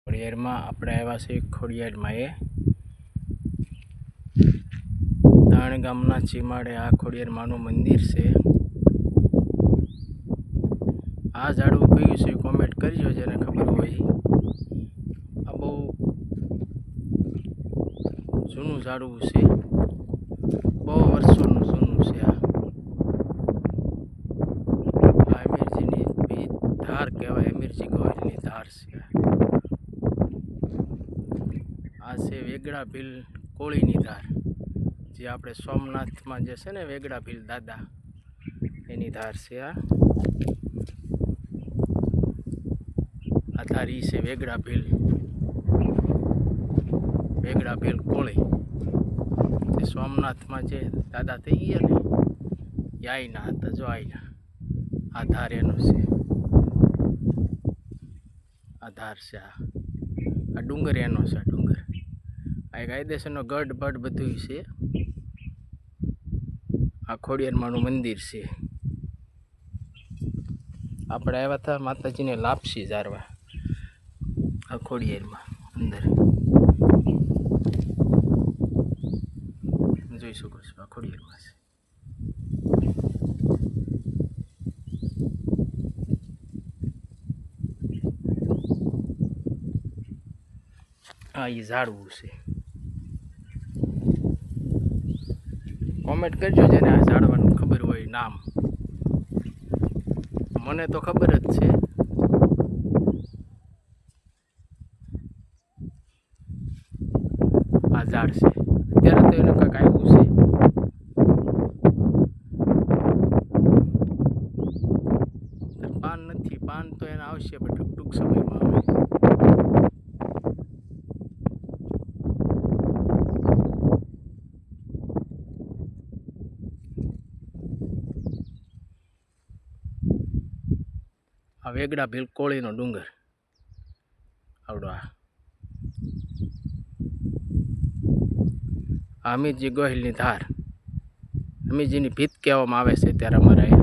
ખોડિયારમાં આપણે આવ્યા છીએ ખોડિયારમાં તાણ ગામના ચીમાડે આ ખોડિયારમાંનું મંદિર છે. આ ઝાડવું કયું છે કોમેન્ટ કરજો જેને ખબર હોય. આ બહુ જૂનું ઝાડવું છે, બહુ વર્ષોનું જૂનું છે. આ અમીરજીની ધાર કહેવાય, અમીરજી ગોહિલની ધાર છે. આ છે વેગડા ભીલ કોળીની ધાર, જે આપણે સોમનાથમાં જે છે ને વેગડા ભીલ દાદા એની ધાર છે. આ ધાર ઈ છે વેગડા ભીલ કોળી, જે સોમનાથમાં જે દાદા થઈ ગયા ને એ આઈના હતા. જો આઈના આ ધાર એનો છે, આ ધાર છે. આ ડુંગર એનો છે. આ ડુંગર આ કાયદેસરનો ગઢ બઢ બધું છે. આ ખોડિયારમાંનું મંદિર છે. આપણે આવ્યા હતા માતાજીને લાપસી ઝારવા આ ખોડિયારમાં અંદર જોઈ શકો છો. આ ખોડિયારમાં છે. આ એ ઝાડવું છે. કોમેન્ટ કરજો જેને આ ઝાડવાનું ખબર હોય નામ. મને તો ખબર જ છે. આ ઝાડ છે. અત્યારે તો એને કાંઈક આવ્યું છે. પાન નથી, પાન તો એને આવશે પણ ટૂંક સમયમાં આવે. આ વેગડા ભીલ કોળીનો ડુંગર આવડો. આ અમીરજી ગોહિલની ધાર, અમીરજીની ભીત કહેવામાં આવે છે ત્યારે અમારા